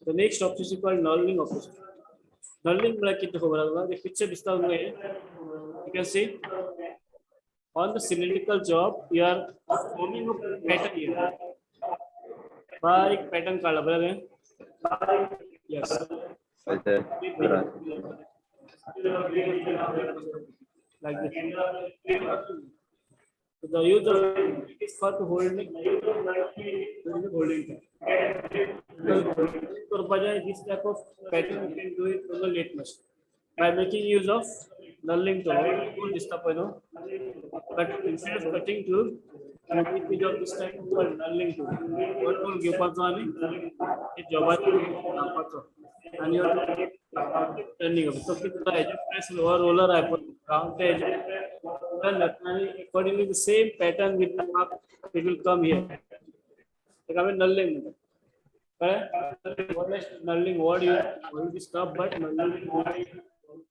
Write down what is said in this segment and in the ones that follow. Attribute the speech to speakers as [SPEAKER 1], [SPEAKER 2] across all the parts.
[SPEAKER 1] The next operation is called knurling operation. Knurling the picture you can see on the cylindrical job you are forming a pattern here. Barik pattern kala yes. Like this. So the use of it is for to holding holding. This type of pattern you can do it on the lathe machine by making use of knurling tool. But instead of cutting tool, you make use of this type of knurling tool. What tool give it job and you are turning up. So the edge press lower roller I put round edge. Accordingly, the same pattern will come up. It will come here. Knurling. What is knurling? What you already stop, but knurling.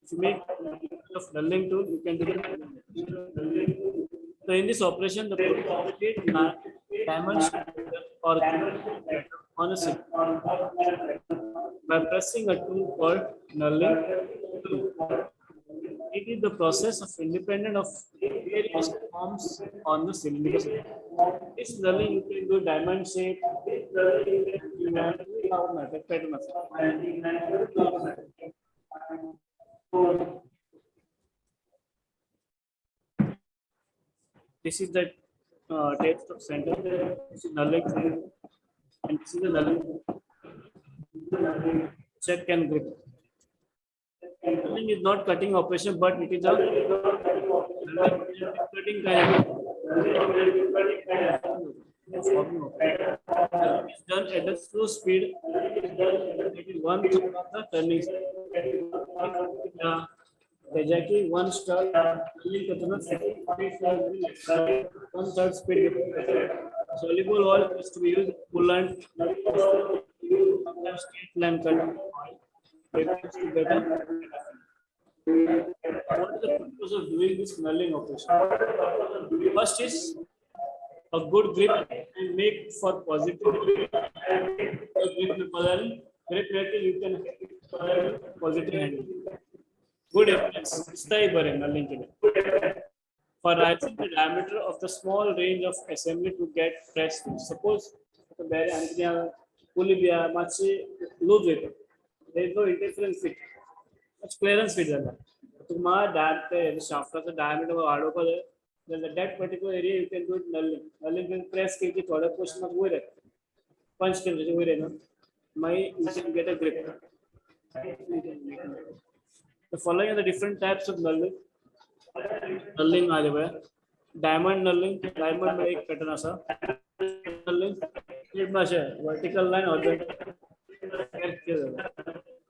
[SPEAKER 1] If you make of knurling tool, you can do it. So in this operation, the diamond or on a stick by pressing a tool called knurling tool. It is the process of independent of various forms on the cylinder. This knurling you can do diamond shape. This is the tape of center. This is knurling, and this is the knurling. Check and grip. Knurling is not cutting operation, but it is a cutting kind of. It is done at a slow speed. It is 1/3 of the turning speed. Exactly 1 star. 1/3 speed. Soluble oil is to be used coolant. Sometimes straight line cut. What is the purpose of doing this knurling operation? First is a good grip and make for positive grip. Grip rating you can positive handle. Good influence. For rising the diameter of the small range of assembly to get fresh. Suppose much loose weight. There is no interference fit. Much clearance fit. The shaft of the diameter of then that particular area you can do it knurling. Knurling can press the portion of punch can you can get a grip. The following are the different types of knurling. Knurling diamond knurling, diamond make pattern asa. Knurling, vertical line or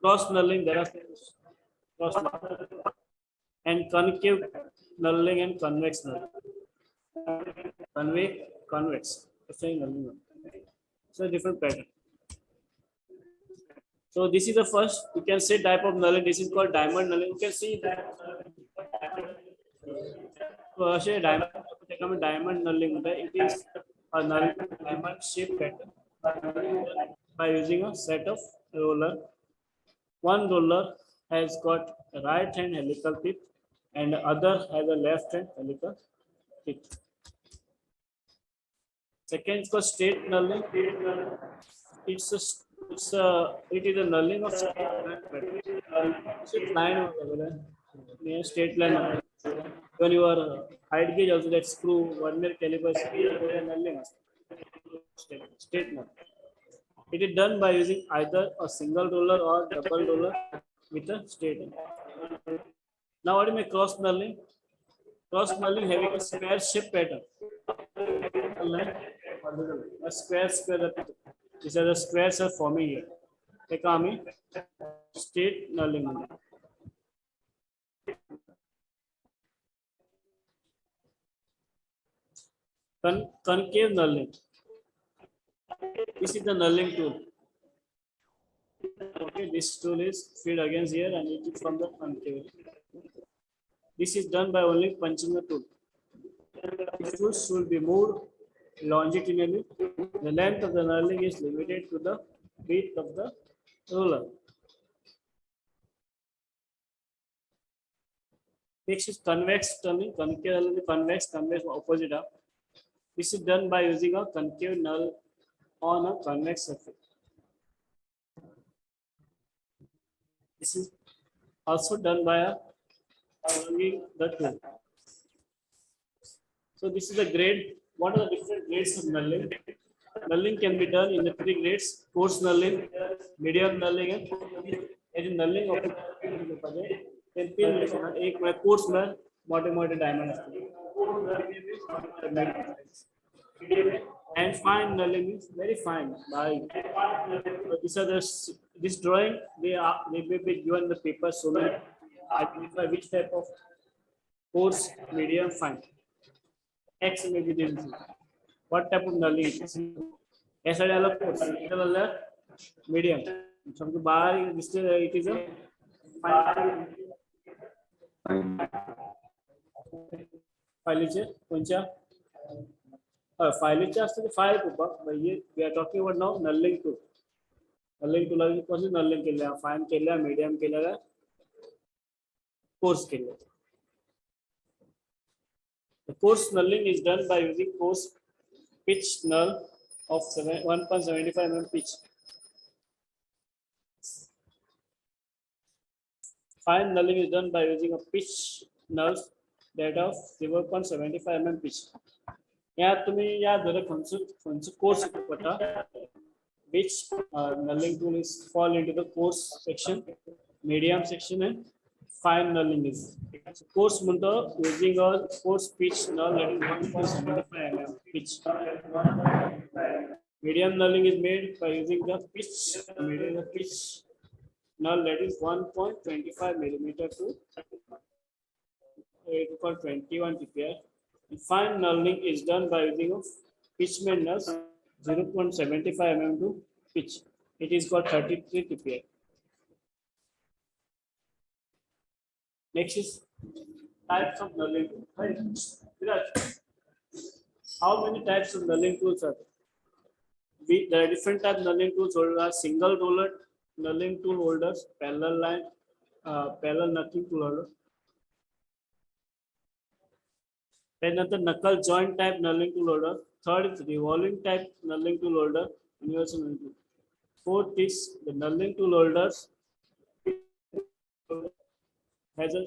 [SPEAKER 1] cross knurling, there are cross and concave knurling and convex knurling. Convex. So different pattern. So this is the first, you can say type of knurling. This is called diamond knurling. You can see that. So diamond knurling. It is a diamond shaped pattern by using a set of roller. One roller has got a right hand helical tip and the other has a left hand helical tip. Second is called straight knurling. It is a knurling of straight line. Straight line. When you are height gauge also that screw 1 mm caliber knurling. Straight knurling. It is done by using either a single roller or double roller with a straight end. Now what do you make cross knurling? Cross knurling having a square shape pattern. A square. These are the squares are forming here. Take army straight knurling. Concave knurling. This is the knurling tool. Okay, this tool is fed against here and it is from the concave. This is done by only punching the tool. This tool should be moved longitudinally. The length of the knurling is limited to the width of the ruler. Next is convex turning. Concave, convex opposite up. This is done by using a concave null on a convex surface. This is also done by using the tool. So this is the grade. What are the different grades of knurling? Knurling can be done in the 3 grades: coarse knurling, medium knurling, and knurling of एक में course में मोटे diamond and fine knurling is very fine. This drawing they may be given the paper so that identify which type of coarse, medium, fine. X may be this. What type of knurling it is? S alert coarse, medium. From the bar, it is a fine. File just the file we are talking about now knurling tool. Knurling tool is कौन सी knurling के लिए fine के लिए medium के लिए coarse के लिए. The coarse knurling is done by using coarse pitch null of 1.75 mm pitch. Fine knurling is done by using a pitch null that of 0.75 mm pitch. Yeah, to me, yeah, there are course which knurling tool is fall into the coarse section, medium section, and fine knurling is. So coarse munto using a coarse pitch null that is 1.75 mm pitch. Medium knurling is made by using the pitch null that is 1.25 millimeter to 8.21 TPR. Fine knurling is done by using a pitchman null 0.75 mm to pitch. It is called 33 TPR. Next is types of knurling tools. How many types of knurling tools are there? There are different types of knurling tools. There are single roller knurling tool holders, parallel line, parallel knuckling tool holder. Then the knuckle joint type knurling tool holder. Third is revolving type knurling tool holder, universal knurling tool. Fourth is the knurling tool holders has a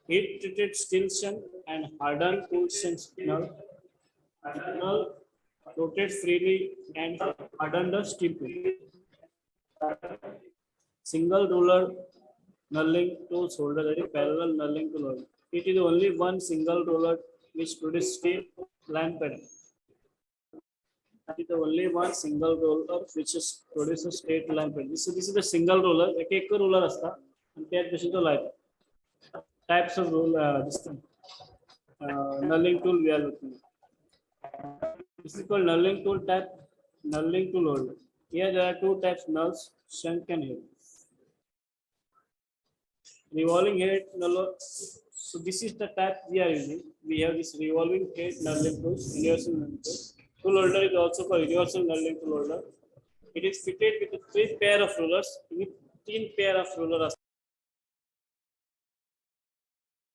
[SPEAKER 1] heat treated steel shank and hardened tool shank null. The null rotates freely and hardened the steel tool. Single roller knurling tools holder, that is parallel knurling tool holder. It is only one single roller which produces steel line pattern. It is the only one single roller which produces straight line pattern. So this is the single roller. एक roller असता and त्यात बशी तो line. Types of roller knurling tool we are looking at. This is called knurling tool type, knurling tool holder. Here there are two types: nulls, shank and head. Revolving head null. So this is the type we are using. We have this revolving head knurling tool, universal knurling tool. Tool holder is also called universal knurling tool holder. It is fitted with 3 pair of rulers. 3 pair of rulers.